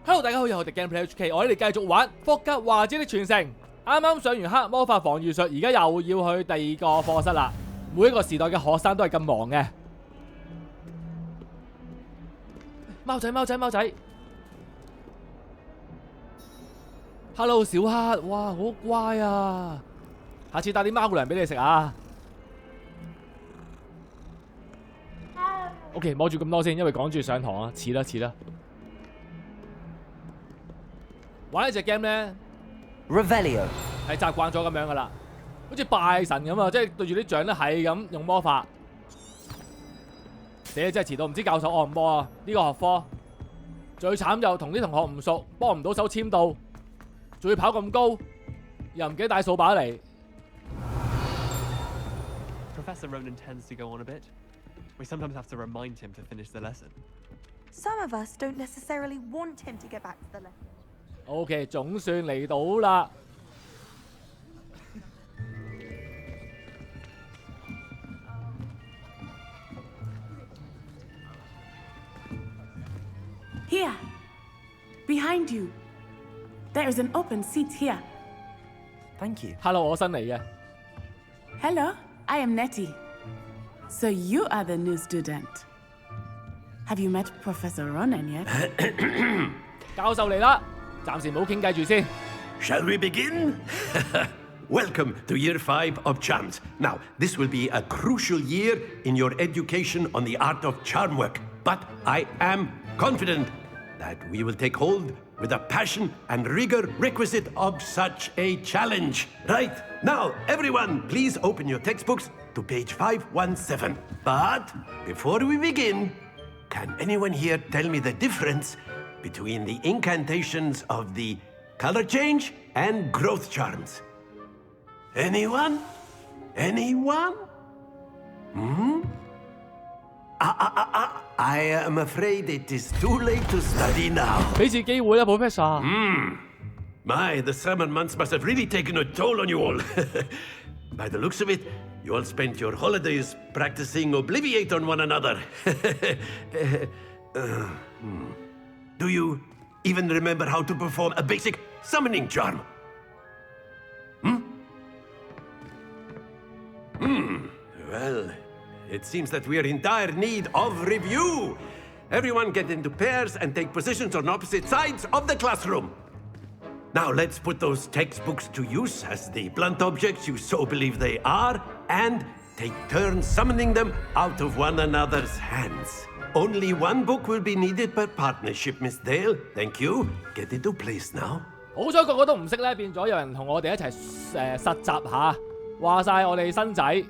Hello， 大家好，又係我哋 Gameplay HK， 我哋繼續玩霍格華茲的傳承。啱啱上完黑魔法防禦術，而家又要去第二個課室啦。每一個時代嘅學生都係咁忙嘅。貓仔，貓仔，貓仔 ！Hello， 小黑，哇，好乖啊！下次帶啲貓糧俾你食啊！ OK， 摸住咁多先，因為趕住上堂啊，遲啦遲啦。玩呢隻 game 咧 ，Revelio 係習慣咗咁樣噶啦，好似拜神咁啊，即係對住啲像咧係咁用魔法。死啦！真係遲到，唔知教授按唔按啊？呢個學科最慘就同啲同學唔熟，幫唔到手簽到，仲要跑咁高，又唔記得帶掃把嚟。Professor Ronan tends to go on a bit. We sometimes have to remind him to finish the lesson. Some of us don't necessarily want him to get back to the lesson. OK， 總算嚟到啦。Here, behind you. There is an open seat here. Thank you. Hello， 我新嚟嘅。Hello, I am Nettie. So you are the new student. Have you met Professor Ronan yet? 教授嚟啦，暫時唔好傾偈住先。 Shall we begin? Welcome to Year 5 of Charms. Now, this will be a crucial year in your education on the art of charm work. But I am confident that we will take hold with the passion and rigor requisite of such a challenge. Right, now, everyone, please open your textbooks to page 517. But before we begin, can anyone here tell me the difference between the incantations of the color change and growth charms? Anyone? Anyone? I am afraid it is too late to study now. 俾次機會啦 ，Professor。My, the summer months must have really taken a toll on you all. By the looks of it, you all spent your holidays practicing Obliviate on one another. Do you even remember how to perform a basic summoning charm? Well, it seems that we are in dire need of review. Everyone get into pairs and take positions on opposite sides of the classroom. Now let's put those textbooks to use as the blunt objects you so believe they are, and take turns summoning them out of one another's hands. Only one book will be needed per partnership, Miss Dale. Thank you. Get into place now. 好彩個個都唔識咧，變咗有人同我哋一齊實習下。話晒我哋新仔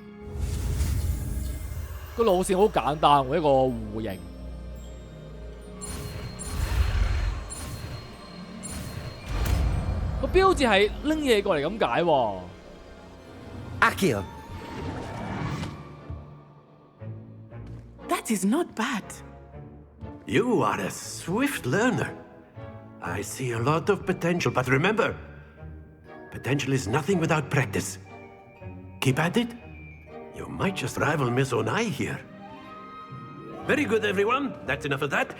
個路線好簡單，一個弧形。個標誌係拎嘢過嚟咁解喎。Accio. That is not bad. You are a swift learner. I see a lot of potential, but remember, potential is nothing without practice. Keep at it. You might just rival Miss Onai here. Very good, everyone. That's enough of that.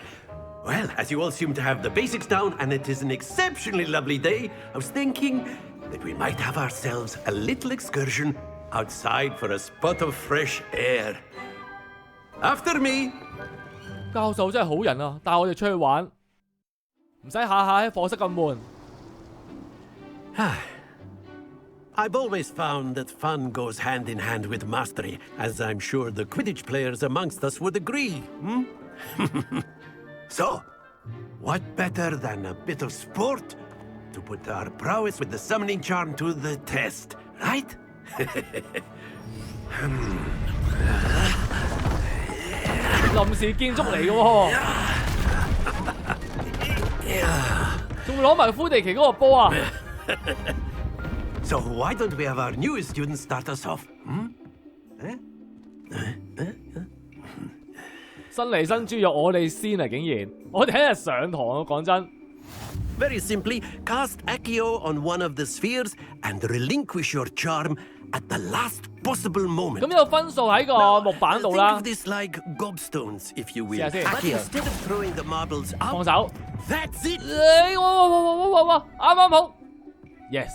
Well, as you all seem to have the basics down, and it is an exceptionally lovely day, I was thinking that we might have ourselves a little excursion outside for a spot of fresh air. After me. 教授真係好人啊，帶我哋出去玩，唔使下下喺課室咁悶。I've always found that fun goes hand in hand with mastery, as I'm sure the Quidditch players amongst us would agree. So, what better than a bit of sport to put our prowess with the summoning charm to the test, right? 臨時建築嚟嘅喎，仲攞埋灰地奇嗰個波啊！ So why don't we have our newest student start us off? 新嚟新豬肉，我哋先啊！竟然，我哋喺日上堂啊！講真。Very simply, cast Accio on one of the spheres and relinquish your charm at the last possible moment. 咁有分數喺個木板度 Think 啦 of。this like gobstones, if you will. 試下先。 But instead of throwing the marbles 放 up, 手。 that's it. 哇！啱啱好。Yes，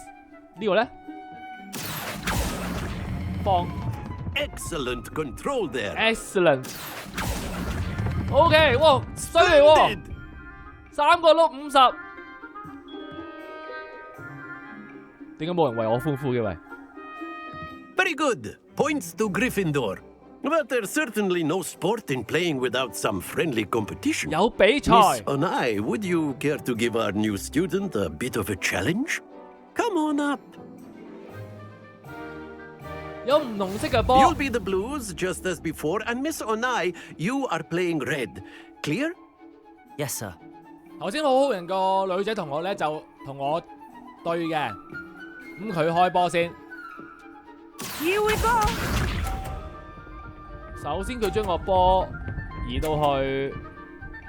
呢個咧放 Excellent control there. excellent。OK， 哇，犀利喎！ Splendid. 3個碌50。點解冇人為我歡呼嘅喂？ Very good. Points to Gryffindor. But there's certainly no sport in playing without some friendly competition. 有比 Miss 賽。 Onai, would you care to give our new student a bit of a challenge? Come on up. 有唔同色嘅波 You'll。be the blues just as before, and Miss Onai, you are playing red. Clear? Yes, sir. 頭先好好人個女仔同學咧就同我對嘅，咁佢開波先。 Here we go. 首先佢將個波移到去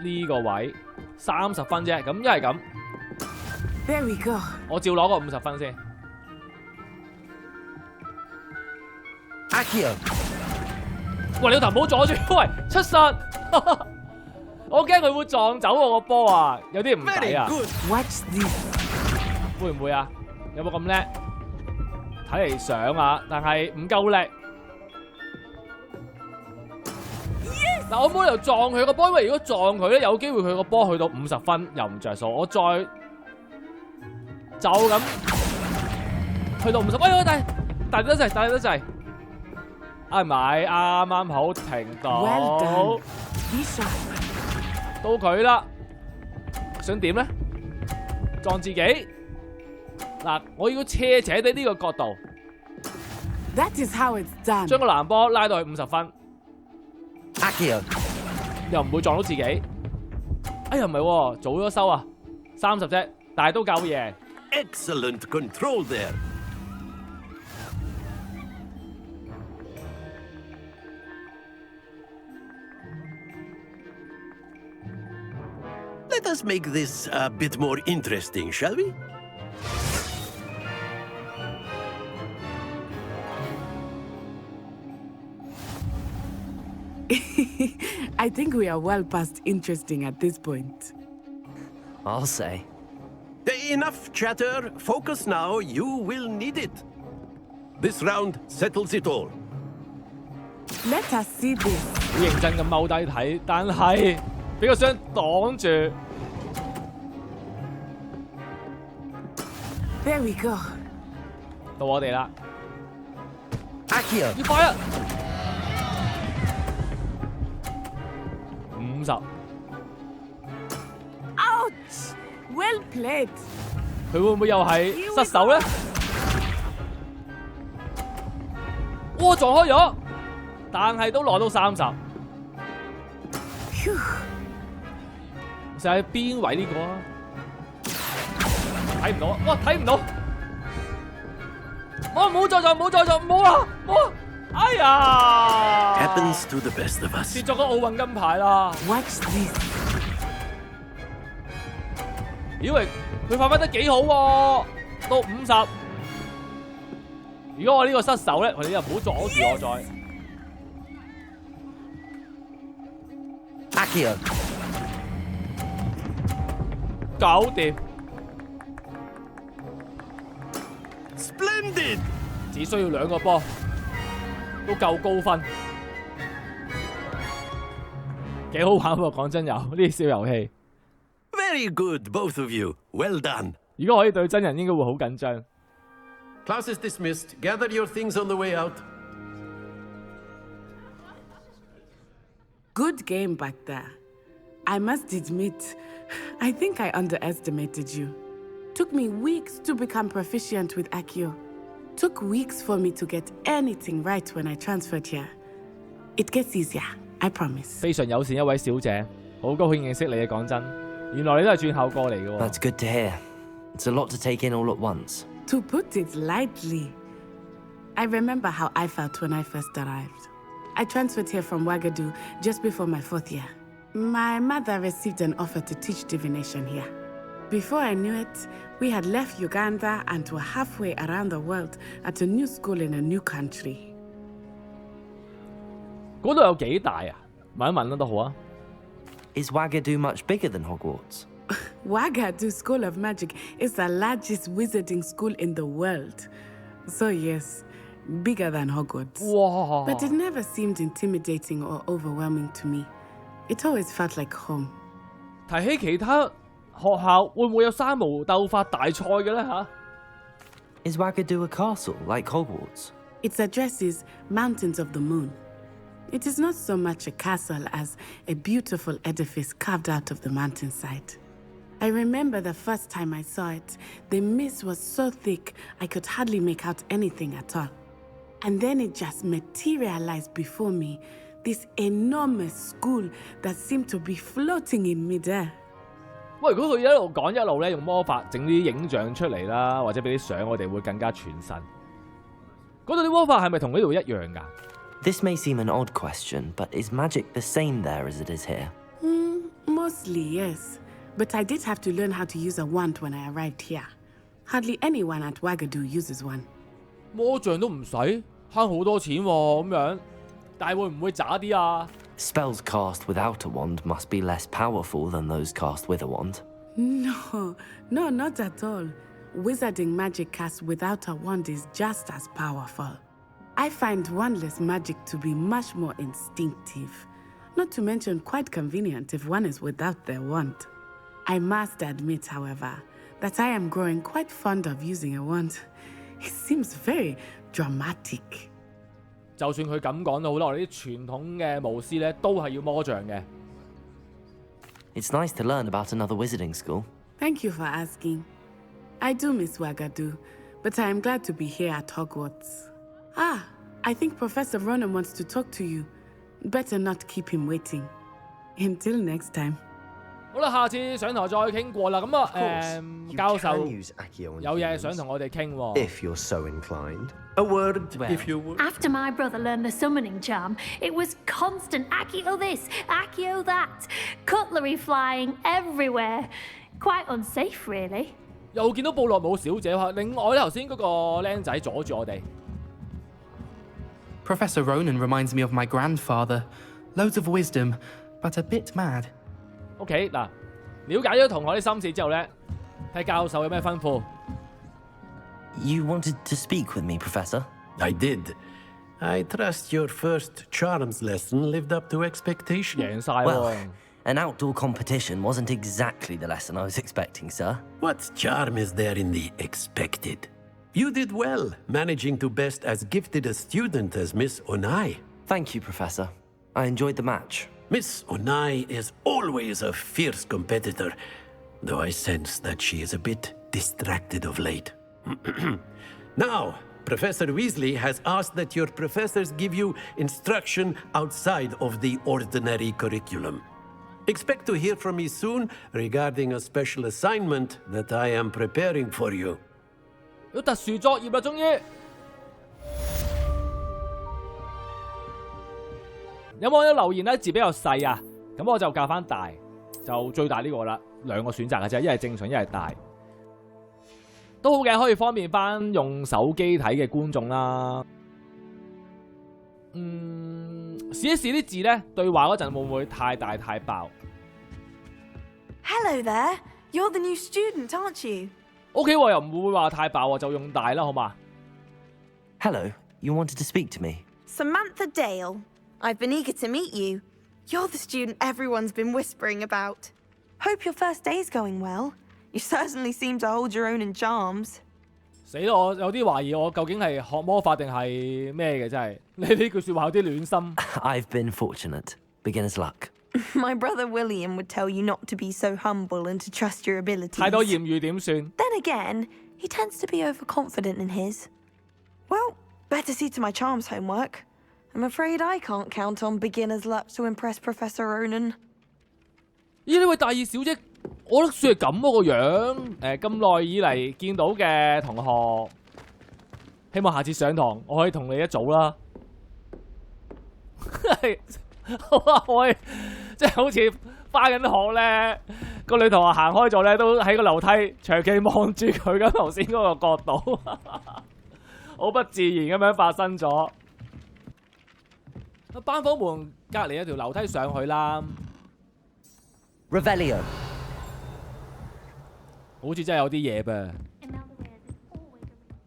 呢個位，30分啫。咁一係咁， There we go. 我照攞個50分先。 Accio. 喂，你個頭唔好阻住，喂，出實！我驚佢會撞走我個波啊，有啲唔抵 Very 啊， good. Watch this. 會唔會啊？有冇咁叻？睇嚟想啊，但係唔夠力。嗱，我冇理由撞佢個波，因為如果撞佢咧，有機會佢個波去到50分又唔着數。我再就咁去到50，喂，大得滯，係咪啱啱好停 Well 到？ done. Be sharp. 到佢啦，想點咧？撞自己嗱，我要斜地呢個角度， That is how it's done. 將個藍波拉到去50分， Accio. 又唔會撞到自己。哎呀，唔係喎，早咗收啊，30啫，但係都夠贏。 Excellent control there. Let us make this a bit more interesting, shall we? I think we are well past interesting at this point. I'll say. Enough chatter. Focus now. You will need it. This round settles it all. Let us see this. 好認真咁踎低睇，但係俾個箱擋住。 There we go. 到我哋啦， Accio. 要快啊！50， Ouch! Well played. 佢會唔會又係失手咧？哇，撞開咗，但係都攞到30。 Phew. 試下邊位呢個啊？睇唔到啊！哇，睇唔到！我唔好再撞，唔好再撞，唔好啊！唔好啊！哎呀！ Happens to the best of us. 跌咗個奧運金牌啦！ Watch this. 以為佢發揮得幾好喎，到50。如果我呢個失手咧，你又唔好阻住我再。 Accio. 搞掂， Splendid. 只需要2個波，都夠高分，幾好玩喎！講真有呢啲小遊戲， Very good, both of you. Well done. 如果可以對真人，應該會好緊張。 Class is dismissed. Gather your things on the way out. Good game back there. I must admit, I think I underestimated you. Took me weeks to become proficient with Accio. Took weeks for me to get anything right when I transferred here. It gets easier, I promise. 非常友善一位小姐，好高興認識你啊！講真，原來你都係轉校過嚟嘅喎。 That's good to hear. It's a lot to take in all at once. To put it lightly, I remember how I felt when I first arrived. I transferred here from Wagadu just before my 4th year. My mother received an offer to teach divination here. Before I knew it, we had left Uganda and were halfway around the world at a new school in a new country. 嗰度有幾大啊？問一問啦都好啊。Is Wagadu much bigger than Hogwarts? Wagadu School of Magic is the largest wizarding school in the world. So yes, bigger than Hogwarts. 哇！ But it never seemed intimidating or overwhelming to me. It always felt like home. 提起其他學校，會唔會有三毛鬥法大賽嘅咧嚇？ Is Wagadu a castle like Hogwarts? It addresses Mountains of the Moon. It is not so much a castle as a beautiful edifice carved out of the mountainside. I remember the first time I saw it, the mist was so thick I could hardly make out anything at all. And then it just materialized before me, this enormous school that seemed to be floating in midair. 喂，如果佢一路講一路咧用魔法整啲影像出嚟啦，或者俾啲相我哋會更加傳神。嗰度啲魔法係咪同呢度一樣㗎？ This may seem an odd question, but is magic the same there as it is here? Mostly, yes. But I did have to learn how to use a wand when I arrived here. Hardly anyone at Wagadu uses one. 魔像都唔使，慳好多錢喎咁樣，但係會唔會渣啲啊？ Spells cast without a wand must be less powerful than those cast with a wand. No, not at all. Wizarding magic cast without a wand is just as powerful. I find wandless magic to be much more instinctive. Not to mention quite convenient if one is without their wand. I must admit, however, that I am growing quite fond of using a wand. It seems very dramatic. 就算佢咁講都好啦，我哋啲傳統嘅巫師咧都係要魔像嘅。It's nice to learn about another wizarding school. Thank you for asking. I do miss Wagadu, but I am glad to be here at Hogwarts. Ah, I think Professor Ronan wants to talk to you. Better not keep him waiting. Until next time. 好啦，下次上台再傾過啦。咁啊，教授 use Accio 有嘢想同我哋傾喎。 if you're so inclined. A word, if you would. After my brother learned the summoning charm, it was constant Accio this, Accio that, cutlery flying everywhere. Quite unsafe, really. 又見到布洛姆小姐喎。另外咧，頭先嗰個僆仔阻住我哋。 Professor Ronan reminds me of my grandfather. Loads of wisdom, but a bit mad. OK 嗱，了解咗同學啲心事之後咧，睇教授有咩吩咐。 You wanted to speak with me, Professor? I did. I trust your first charms lesson lived up to expectation. 贏晒 Well, 喎。 an outdoor competition wasn't exactly the lesson I was expecting, sir. What charm is there in the expected? You did well, managing to best as gifted a student as Miss Onai. Thank you, Professor. I enjoyed the match. Miss Onai is always a fierce competitor, though I sense that she is a bit distracted of late. Now, Professor Weasley has asked that your professors give you instruction outside of the ordinary curriculum. Expect to hear from me soon regarding a special assignment that I am preparing for you. 有特殊作業啦，終於。有冇有留言咧？字比較細啊，咁我就校翻大，就最大呢個啦。兩個選擇嘅啫，一係正常，一係大，都好嘅，可以方便翻用手機睇嘅觀眾啦。試一試啲字咧，對話嗰陣會唔會太大太爆 Hello there. You're the new student, aren't you?？OK 喎，又唔會話太爆喎，就用大啦，好嘛？ Hello, you wanted to speak to me? Samantha Dale. I've been eager to meet you. You're the student everyone's been whispering about. Hope your first day's going well. You certainly seem to hold your own in charms. 死啦！我有啲懷疑我究竟係學魔法定係咩嘅，真係你呢句説話有啲暖心。I've been fortunate. Beginner's luck. My brother William would tell you not to be so humble and to trust your abilities. 太多豔遇點算？ Then again, he tends to be overconfident in his. Well, better see to my charms homework. I'm afraid I can't count on beginner's luck to impress Professor Ronan. 咦？呢位大二小姐，我覺得算係咁喎個樣。咁耐以嚟見到嘅同學，希望下次上堂我可以同你一組啦。好啊，可以，即係好似翻緊學咧，個女同學行開咗咧，都喺個樓梯長期望住佢咁頭先嗰個角度，好不自然咁樣發生咗。班房門隔離有條樓梯上去啦， Revelio. 好似真係有啲嘢噃。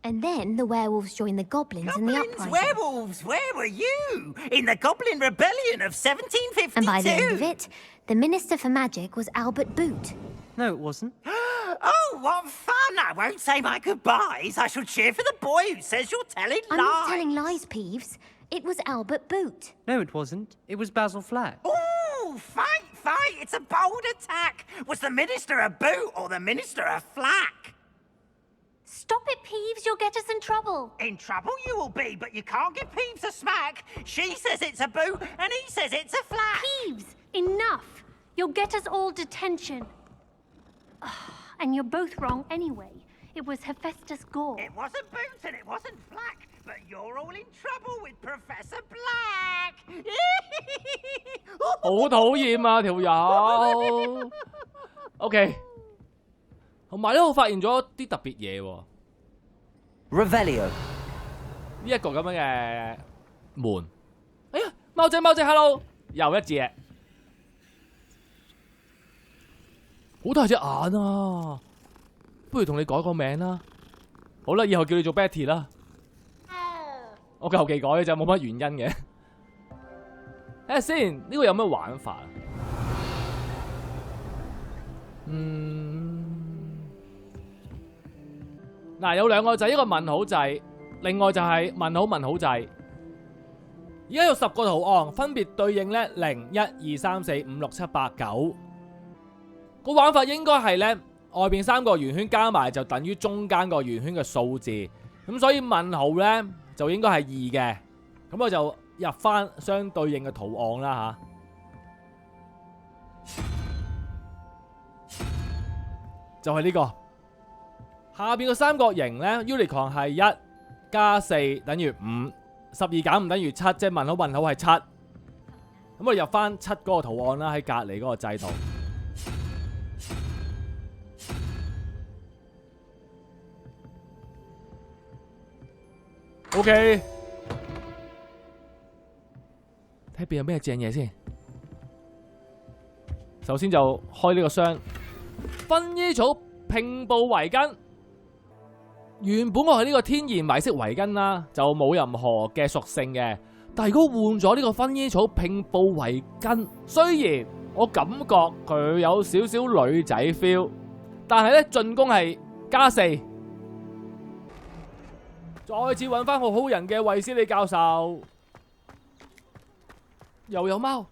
And then the werewolves joined the goblins in the uprising. Werewolves, where were you? In the Goblin Rebellion of 1752. And by the end of it, the Minister for Magic was Albert Boot. No, it wasn't. Oh, what fun! I won't say my goodbyes. I shall cheer for the boy who says you're telling I'm lies. not telling lies, Peeves. It was Albert Boot. No, it wasn't. It was Basil Flack. Ooh, fight! It's a bold attack. Was the Minister a boot or the Minister a flack? Stop it, Peeves. You'll get us in trouble. In trouble you will be, but you can't give Peeves a smack. She says it's a boot, and he says it's a flack. Peeves, enough. You'll get us all detention. And you're both wrong anyway. It was Hephaestus Gore. It wasn't boot and it wasn't flack, but you're all in trouble with Professor Black. 好討厭啊條友。OK， 同埋咧，我發現咗啲特別嘢喎。 Revelio. 呢一個咁樣嘅門，哎呀，貓仔，hello， 又一隻，好大隻眼啊！不如同你改個名啦。好啦，以後叫你做 Betty 啦。我求其改嘅就冇乜原因嘅。睇下先，呢個有咩玩法？嗱，有兩個掣，一個問號掣，另外就係問號掣。而家有10個圖案，分別對應咧0、1、2、3、4、5、6、7、8、9。個玩法應該係咧外邊3個圓圈加埋就等於中間個圓圈嘅數字，咁所以問號咧就應該係2嘅。咁我就入翻相對應嘅圖案啦吓，就係呢個。下邊個三角形咧 ，unicorn 係1加4等於5，12減5等於7，即係問號係7。咁我入翻7嗰個圖案啦，喺隔離嗰個掣度。OK， 睇邊有咩正嘢先。首先就開呢個箱，薰衣草拼布圍巾。原本我係呢個天然迷色圍巾啦，就冇任何嘅屬性嘅。但係如果換咗呢個薰衣草拼布圍巾，雖然我感覺佢有少少女仔 feel， 但係咧進攻係+4。再次揾翻好好人嘅衛斯理教授，又有貓，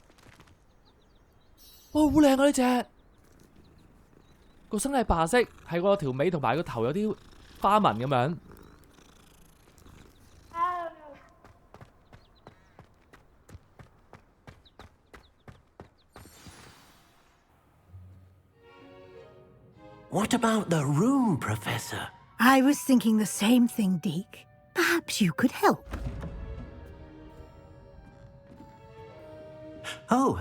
哇好靚啊呢隻，個身係白色，係個條尾同埋個頭有啲花紋咁樣。What about the room, Professor? I was thinking the same thing, Deke. Perhaps you could help. Oh,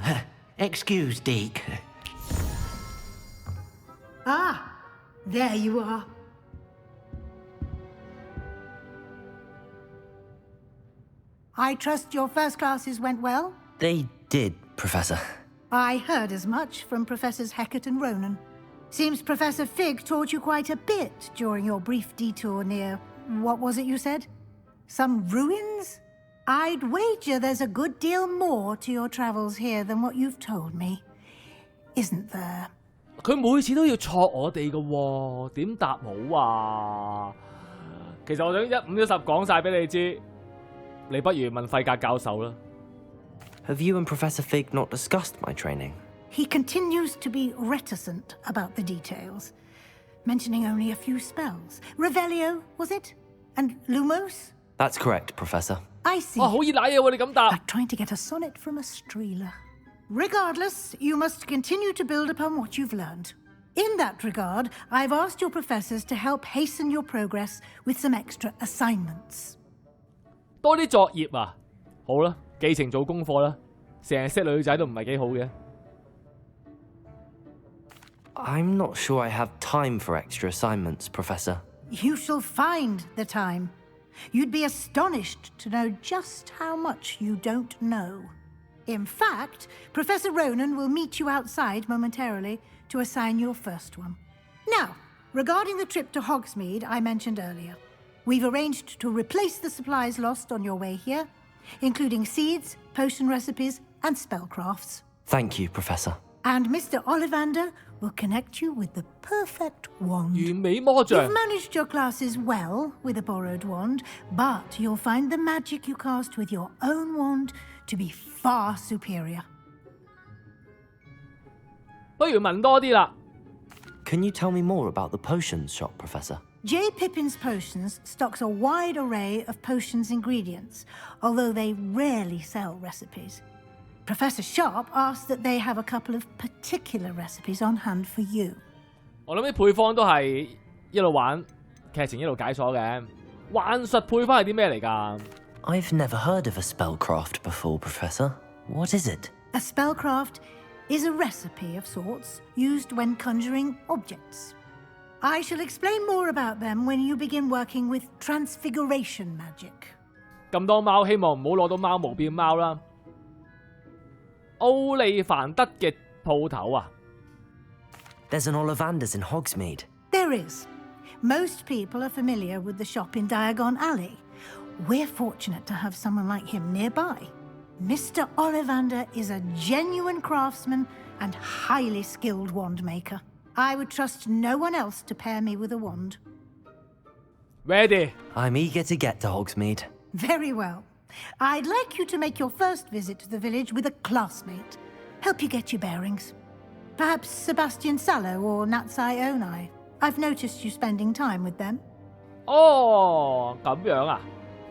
excuse, Deke. Ah, there you are. I trust your first classes went well? They did, Professor. I heard as much from Professors Hecat and Ronan. Seems Professor Fig taught you quite a bit during your brief detour near... what was it you said? Some ruins? I'd wager there's a good deal more to your travels here than what you've told me. Isn't there? 佢每次都要錯我哋嘅喎，點答好啊？其實我想1、5、10講晒俾你知，你不如問費格教授啦。Have you and Professor Fig not discussed my training? He continues to be reticent about the details, mentioning only a few spells. Revelio, was it? And Lumos? That's correct, Professor. I see. 哇，好易揦嘢喎！你咁答。 Like trying to get a sonnet from a Streeler. Regardless, you must continue to build upon what you've learned. In that regard, I've asked your professors to help hasten your progress with some extra assignments. 多啲作業啊！好啦，寄情做功課啦，成日識女仔都唔係幾好嘅。I'm not sure I have time for extra assignments, Professor. You shall find the time. You'd be astonished to know just how much you don't know. In fact, Professor Ronan will meet you outside momentarily to assign your first one. Now, regarding the trip to Hogsmeade I mentioned earlier, we've arranged to replace the supplies lost on your way here, including seeds, potion recipes, and spellcrafts. Thank you, Professor. And Mr. Ollivander will connect you with the perfect wand. 完美魔杖。 You've managed your classes well with a borrowed wand, but you'll find the magic you cast with your own wand to be far superior. 不如問多啲啦。 Can you tell me more about the potions shop, Professor? J. Pippin's Potions stocks a wide array of potions ingredients, although they rarely sell recipes. Professor Sharp asks that they have a couple of particular recipes on hand for you. 我諗啲配方都係一路玩劇情一路解鎖嘅。幻術配方係啲咩嚟㗎？ I've never heard of a spellcraft before, Professor. What is it? A spellcraft is a recipe of sorts used when conjuring objects. I shall explain more about them when you begin working with transfiguration magic. 咁多貓，希望唔好攞到貓毛變貓啦。奧利凡德嘅鋪頭啊 There's an Ollivander's in Hogsmeade. There is. Most people are familiar with the shop in Diagon Alley. We're fortunate to have someone like him nearby. Mr. Ollivander is a genuine craftsman and highly skilled wand maker. I would trust no one else to pair me with a wand. Ready. I'm eager to get to Hogsmeade. Very well. I'd like you to make your first visit to the village with a classmate. Help you get your bearings. Perhaps Sebastian Sallow or Natsai Onai. I've noticed you spending time with them. 哦，咁樣啊？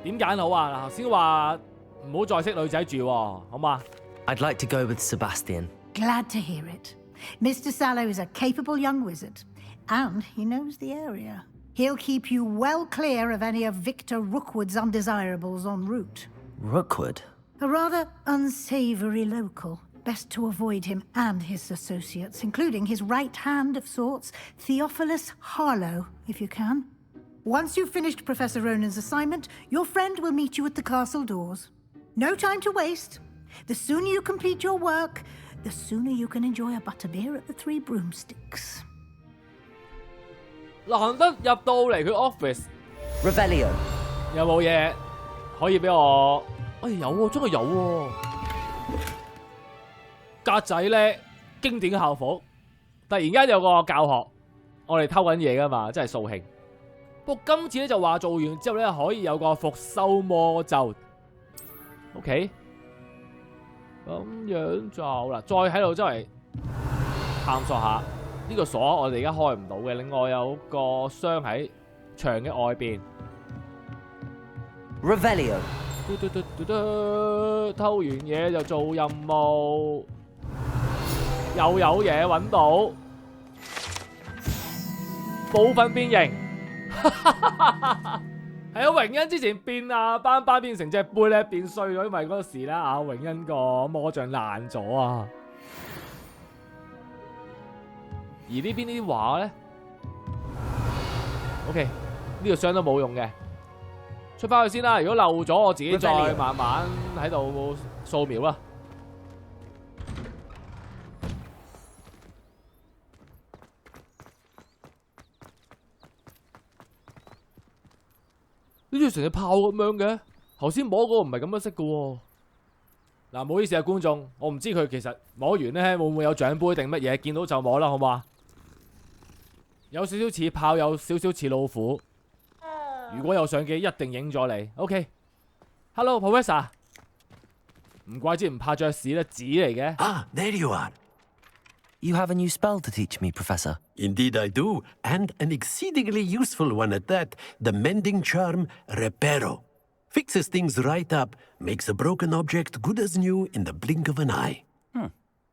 點揀好啊？頭先話唔好再識女仔住喎，好嘛？ I'd like to go with Sebastian. Glad to hear it. Mr. Sallow is a capable young wizard, and he knows the area. He'll keep you well clear of any of Victor Rookwood's undesirables en route. Rookwood? A rather unsavory local. Best to avoid him and his associates, including his right hand of sorts, Theophilus Harlow, if you can. Once you've finished Professor Ronan's assignment, your friend will meet you at the castle doors. No time to waste. The sooner you complete your work, the sooner you can enjoy a butterbeer at the Three Broomsticks. 難得入到嚟佢 office， Revelio. 有冇嘢可以俾我？哎，有喎，真係有喎。格仔咧，經典校服，突然間有個教學，我哋偷緊嘢㗎嘛，真係掃興。不過今次咧就話做完之後咧可以有個復修魔咒。OK， 咁樣就嗱，再喺度周圍探索下。呢個鎖我哋而家開唔到嘅，另外有個箱喺牆嘅外邊。Revelio。偷完嘢就做任務，又有嘢揾到，部分變形。係啊，榮恩之前變啊斑斑變成隻杯咧變碎咗，因為嗰時咧啊榮恩個魔杖爛咗啊。而呢邊呢啲畫咧 ，OK， 呢個箱都冇用嘅，出翻去先啦。如果漏咗，我自己再慢慢喺度掃描啦。呢啲成隻炮咁樣嘅，頭先摸嗰個唔係咁樣色嘅喎。嗱，唔好意思啊，觀眾，我唔知佢其實摸完咧會唔會有獎杯定乜嘢，見到就摸啦，好嘛？有少少似炮，有少少似老虎。如果有相機，一定影咗你。OK，Hello Professor， 唔怪之唔怕着屎咧，紙嚟嘅。Ah, there you are. You have a new spell to teach me, Professor. Indeed I do, and an exceedingly useful one at that, the mending charm Reparo. Fixes things right up, makes a broken object good as new in the blink of an eye.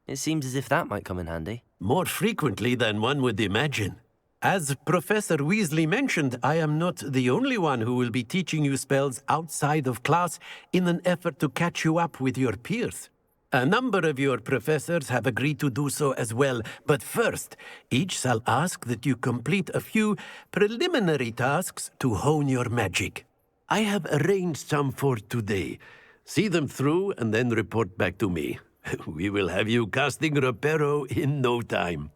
It seems as if that might come in handy. More frequently than one would imagine. As Professor Weasley mentioned, I am not the only one who will be teaching you spells outside of class in an effort to catch you up with your peers. A number of your professors have agreed to do so as well, but first, each shall ask that you complete a few preliminary tasks to hone your magic. I have arranged some for today. See them through and then report back to me. We will have you casting Reparo in no time.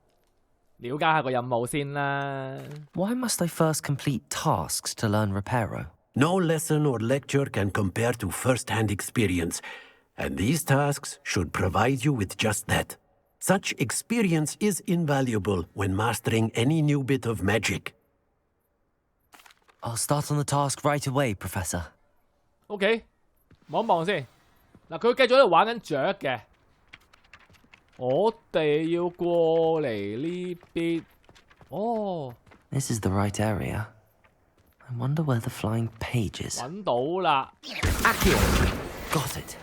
了解下個任務先啦。Why must I first complete tasks to learn Reparo? No lesson or lecture can compare to first-hand experience, and these tasks should provide you with just that. Such experience is invaluable when mastering any new bit of magic. I'll start on the task right away, Professor. OK， 望一望先。嗱，佢繼續喺度玩緊雀嘅。我哋要過嚟呢邊。哦。This is the right area. I wonder where the flying page is. 揾到啦。Accio! Got it.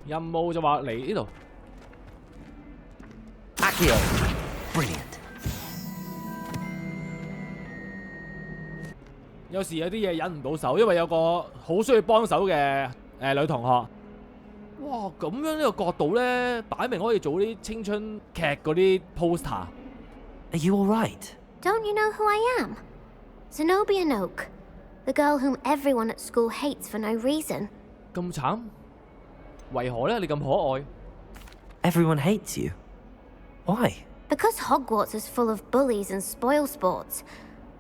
任務就話嚟呢度。Accio! Brilliant. 有時有啲嘢忍唔到手，因為有個好需要幫手嘅女同學。哇！咁樣呢個角度咧，擺明可以做啲青春劇嗰啲 poster。Are you all right? Don't you know who I am? Zenobia Noak, the girl whom everyone at school hates for no reason. 咁慘？為何咧？你咁可愛 Everyone hates you. Why? Because Hogwarts is full of bullies and spoilsports.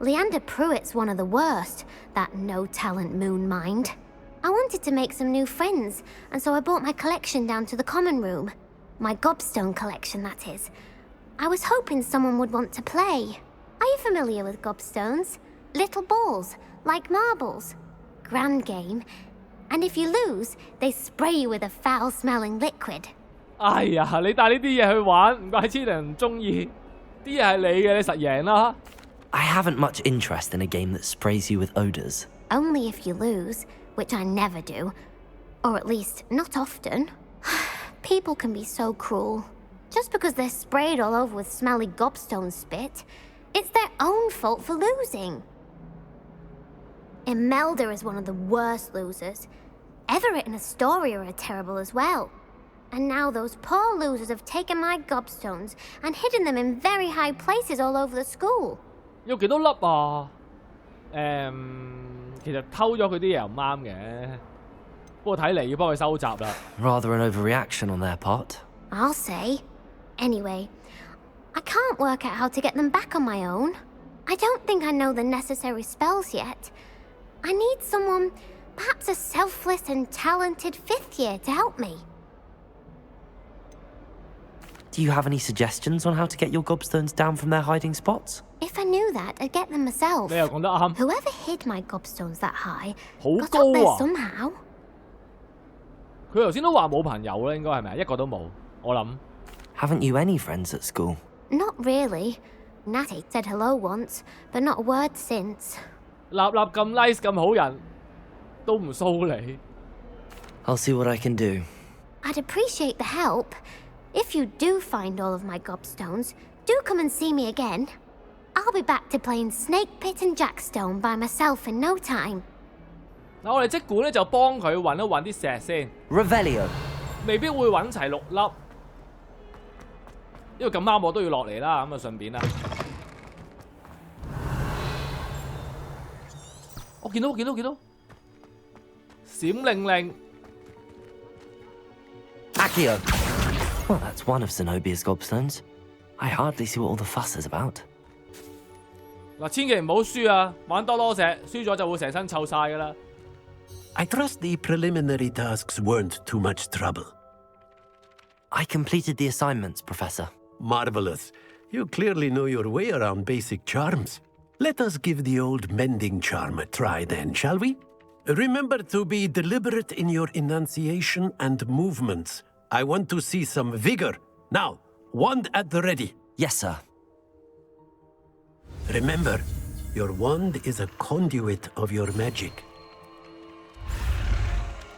Leander Pruitt's one of the worst, that no-talent moon mind. I wanted to make some new friends, and so I brought my collection down to the common room. My gobstone collection, that is. I was hoping someone would want to play. Are you familiar with gobstones? Little balls, like marbles. Grand game. And if you lose, they spray you with a foul-smelling liquid. 哎呀，你帶呢啲嘢去玩，唔怪之人唔中意。啲嘢係你嘅，你實贏啦。I haven't much interest in a game that sprays you with odors. Only if you lose, which I never do. Or at least, not often. People can be so cruel. Just because they're sprayed all over with smelly gobstone spit, it's their own fault for losing. Imelda is one of the worst losers. Everett and Astoria are terrible as well. And now those poor losers have taken my gobstones and hidden them in very high places all over the school. 要幾多粒啊？其實偷咗佢啲嘢又唔啱嘅，不過睇嚟要幫佢收集啦。Rather an overreaction on their part. I'll say. Anyway, I can't work out how to get them back on my own. I don't think I know the necessary spells yet. I need someone, perhaps a selfless and talented fifth year to help me. Do you have any suggestions on how to get your gobstones down from their hiding spots? If I knew that, I'd get them myself. 你又講得啱。Whoever hid my gobstones that high 好 got 高 up there 啊！ somehow. 佢頭先都話冇朋友啦，應該係咪？一個都冇，我諗。Haven't you any friends at school? Not really. Natty said hello once, but not a word since. 立立咁 nice 咁好人，都唔騷你。I'll see what I can do. I'd appreciate the help. If you do find all of my gobstones, do come and see me again. I'll be back to playing Snake Pit and Jackstone by myself in no time. 嗱，我哋即管咧就幫佢揾一揾啲石先。Revelio. 未必會揾齊6粒，因為咁啱我都要落嚟啦，咁啊順便啦。我見到，閃令令。Accio. Well, that's one of Zenobia's gobstones. I hardly see what all the fuss is about. 嗱，千祈唔好輸啊！玩多石，輸咗就會成身臭晒噶啦。I trust the preliminary tasks weren't too much trouble. I completed the assignments, Professor. Marvelous. You clearly know your way around basic charms. Let us give the old mending charm a try then, shall we? Remember to be deliberate in your enunciation and movements. I want to see some vigor. Now, wand at the ready. Yes, sir. Remember, your wand is a conduit of your magic.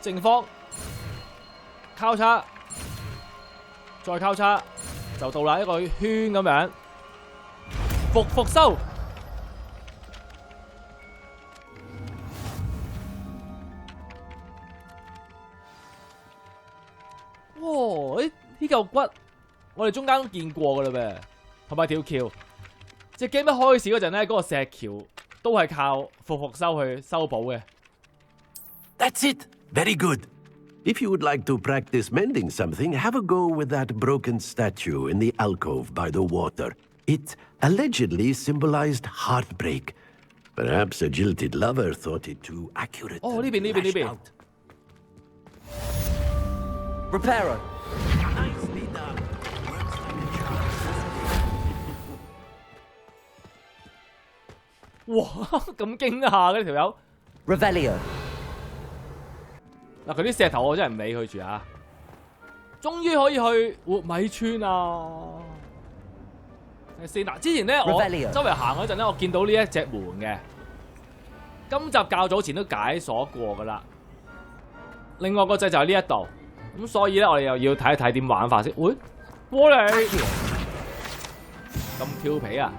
正方交叉，再交叉，就到啦一個圈咁樣，復收。哇！呢嚿骨我哋中間都見過噶啦噃，同埋條橋。隻 game 一開始嗰陣咧，嗰個石橋都係靠復修去修補嘅。That's it. Very good. If you would like to practice mending something, have a go with that broken statue in the alcove by the water. It allegedly symbolized heartbreak. Perhaps a jilted lover thought it too accurate. 哦，呢邊。 Reparo. Nicely done. Works like a charm. 哇，咁驚嚇嘅呢條友。 Revelio. 嗱，佢啲石頭我真係唔理佢住啊！終於可以去活米村啊！睇先嗱，之前咧我周圍行嗰陣咧，我見到呢一隻門嘅。今集較早前都解鎖過噶啦。另外個掣就係呢一度，咁所以咧我哋又要睇一睇點玩法先。喂，過嚟咁調皮啊！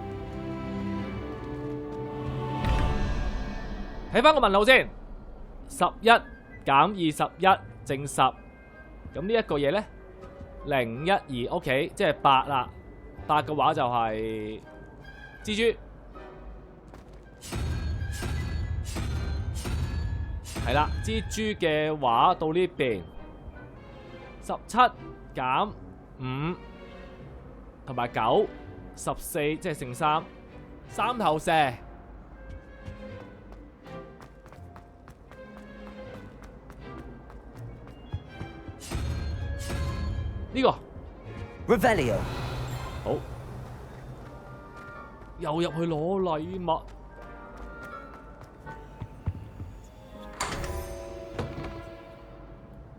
睇翻個問路先，11減21正10，咁呢一個嘢咧0、1、2 ，OK， 即係8啦。8嘅話就係蜘蛛，係啦。蜘蛛嘅話到呢邊17減5同埋9 14，即係剩3頭蛇。呢個 Revelio。好，又入去攞禮物。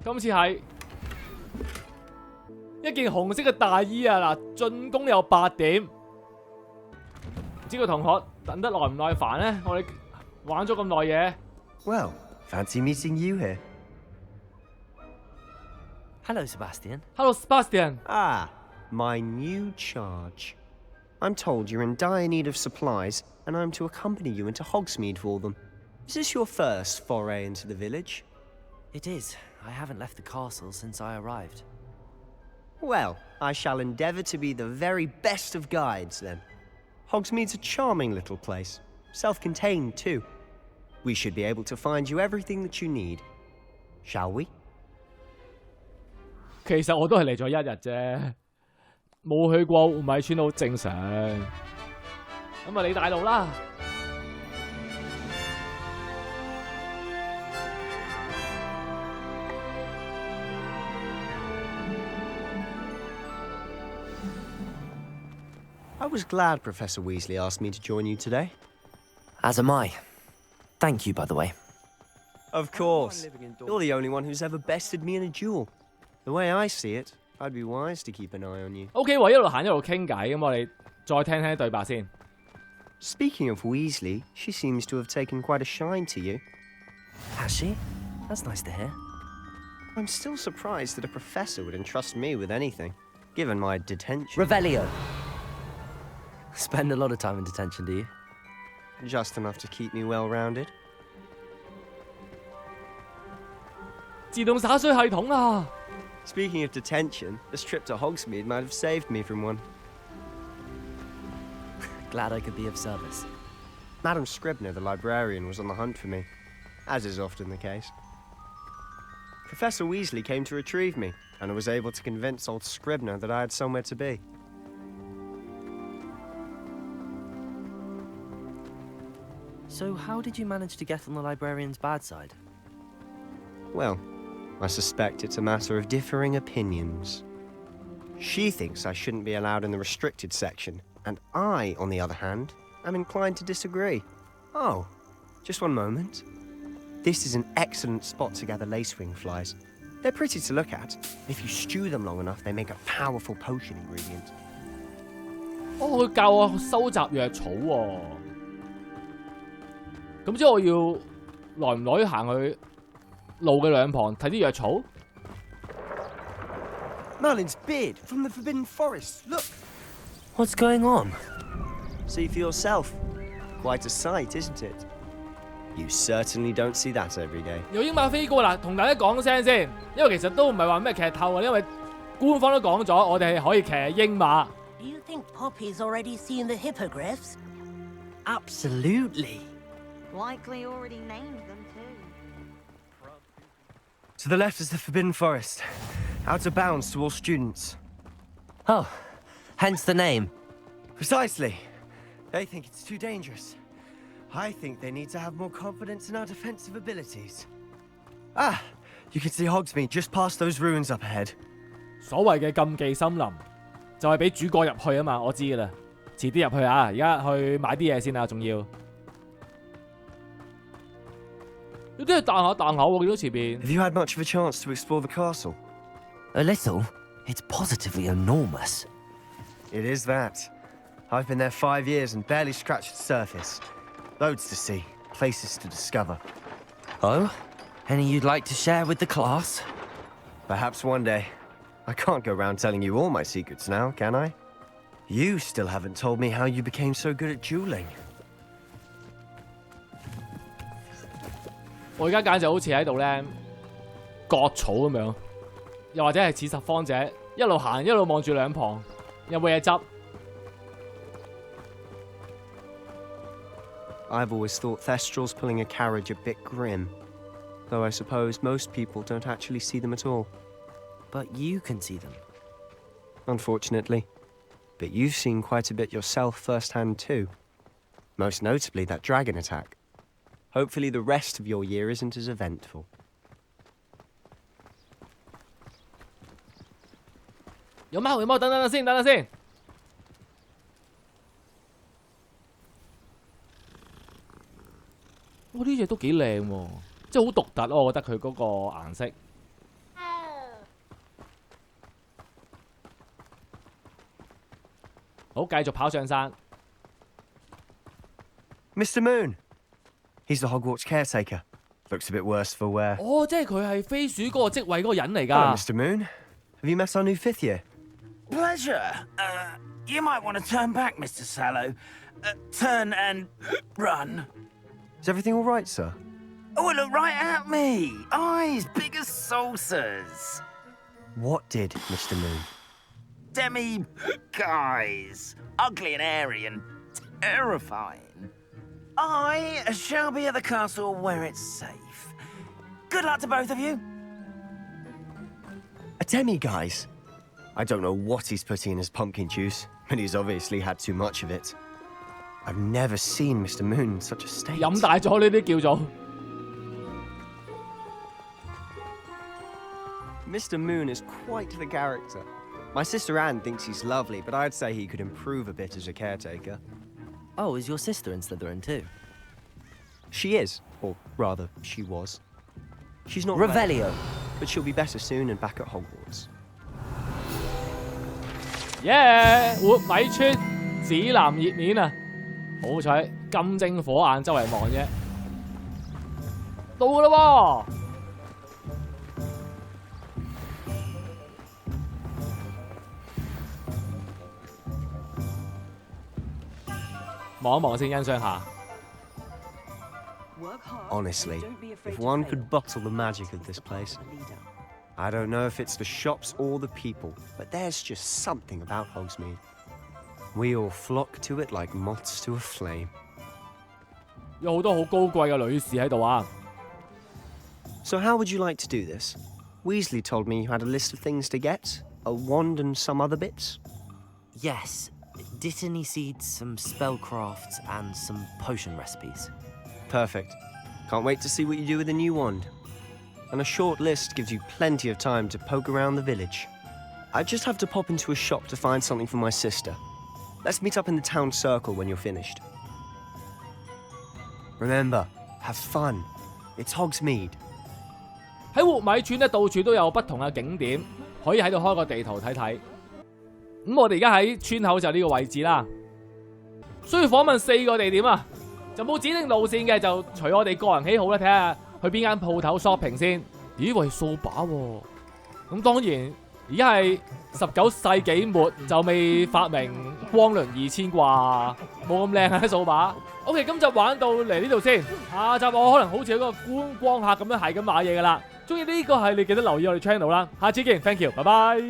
今次係一件紅色嘅大衣啊！嗱，進攻有8點，唔知個同學等得耐唔耐煩咧？我哋玩咗咁耐嘢。Well, fancy meeting you here. Hello, Sebastian. Hello, Sebastian. Ah, my new charge. I'm told you're in dire need of supplies, and I'm to accompany you into Hogsmeade for them. Is this your first foray into the village? It is. I haven't left the castle since I arrived. Well, I shall endeavour to be the very best of guides, then. Hogsmeade's a charming little place, self-contained too. We should be able to find you everything that you need. Shall we? 其實我都係嚟咗1日啫，冇去過活米村好正常。咁啊，你帶路啦。I was glad Professor Weasley asked me to join you today. As am I. Thank you, by the way. Of course. You're the only one who's ever bested me in a duel. The way I see it, I'd be wise to keep an eye on you. OK， 我一路行一路傾偈，咁我哋再聽聽對白先。Speaking of Weasley, she seems to have taken quite a shine to you. Has she? That's nice to hear. I'm still surprised that a professor would entrust me with anything, given my detention. Revelio. Spend a lot of time in detention, do you? Just enough to keep me well-rounded. 自動灑水系統啊！ Speaking of detention, this trip to Hogsmeade might have saved me from one. Glad I could be of service. Madam Scribner, the librarian, was on the hunt for me, as is often the case. Professor Weasley came to retrieve me, and I was able to convince old Scribner that I had somewhere to be. So how did you manage to get on the librarian's bad side? Well, I suspect it's a matter of differing opinions. She thinks I shouldn't be allowed in the restricted section, and I, on the other hand, am inclined to disagree. Oh, just one moment. This is an excellent spot to gather lacewing flies. They're pretty to look at. If you stew them long enough, they make a powerful potion ingredient. 哦，佢教我收集藥草喎。咁即係我要耐唔耐行去路嘅兩旁睇啲藥草？ Merlin's beard from the Forbidden Forest. Look. What's going on? See for yourself. Quite a sight, isn't it? You certainly don't see that every day. 有英馬飛過啦，同大家講聲先，因為其實都唔係話咩劇透啊，因為官方都講咗，我哋係可以騎鷹馬。 Do you think Poppy's already seen the hippogriffs? Absolutely. Likely already named them too. To the left is the Forbidden Forest. Out of bounds to all students. Oh, hence the name. Precisely. They think it's too dangerous. I think they need to have more confidence in our defensive abilities. Ah, you can see Hogsmeade just past those ruins up ahead. 所謂嘅禁忌森林就係俾主角入去啊嘛，我知噶啦。遲啲入去啊，而家去買啲嘢先啊，仲要。有啲係彈下彈下喎，見到前邊。Have you had much of a chance to explore the castle? A little. It's positively enormous. It is that. I've been there 5 years and barely scratched the surface. Loads to see, places to discover. Oh? Any you'd like to share with the class? Perhaps one day. I can't go around telling you all my secrets now, can I? You still haven't told me how you became so good at dueling. 我而家簡直好似喺度咧割草咁樣，又或者係似拾荒者，一路行一路望住兩旁，有冇嘢執？ I've always thought Thestral's pulling a carriage a bit grim, though I suppose most people don't actually see them at all. But you can see them. Unfortunately. But you've seen quite a bit yourself firsthand too. Most notably that dragon attack. Hopefully the rest of your year isn't as eventful. 有貓，等先。哇！呢隻都幾靚喎，即係好獨特咯，我覺得佢嗰個顏色。好，繼續跑上山。Mr. Moon! He's the Hogwarts caretaker. Looks a bit worse for wear. 哦，即係佢係飛鼠嗰個職位嗰個人嚟㗎。Hello, Mr. Moon. Have you met our new 5th year? Pleasure. You might want to turn back, Mr. Sallow. Turn and run. Is everything all right, sir? Oh, look right at me. Eyes big as saucers. What did, Mr. Moon? Guys. Ugly and hairy and terrifying. I shall be at the castle where it's safe. Good luck to both of you. A demi-guise? I don't know what he's putting in his pumpkin juice, but he's obviously had too much of it. I've never seen Mr. Moon in such a state. 飲大咗呢啲叫做。Mr. Moon is quite the character. My sister Anne thinks he's lovely, but I'd say he could improve a bit as a caretaker. Oh, is your sister in Slytherin too? She is, or rather, she was. She's not Revelio. But she'll be better soon and back at Hogwarts. 耶！活米村指南熱面啊！好彩金睛火眼周圍望啫，到㗎啦喎！望一望先，欣賞下。Honestly, if one could bottle the magic of this place, I don't know if it's the shops or the people, but there's just something about Hogsmeade. We all flock to it like moths to a flame. 有好多好高貴嘅女士喺度啊！ So how would you like to do this? Weasley told me you had a list of things to get, a wand and some other bits. Yes. Dittany seeds, some spellcrafts, and some potion recipes. Perfect. Can't wait to see what you do with the new wand. And a short list gives you plenty of time to poke around the village. I just have to pop into a shop to find something for my sister. Let's meet up in the town circle when you're finished. Remember, have fun. It's Hogsmeade. 喺活米村咧，到處都有不同嘅景點，可以喺度開個地圖睇睇。咁我哋而家喺村口就呢個位置啦。需要訪問4個地點啊，就冇指定路線嘅，就隨我哋個人喜好咧，睇下去邊間鋪頭 shopping 先。咦，喂，掃把喎！咁當然而家係19世紀末，就未發明光輪2000啩，冇咁靚啊啲掃把。OK， 今集玩到嚟呢度先，下集我可能好似一個觀光客咁樣係咁買嘢噶啦。中意呢個系列記得留意我哋 channel 啦，下次見 ，thank you， 拜拜。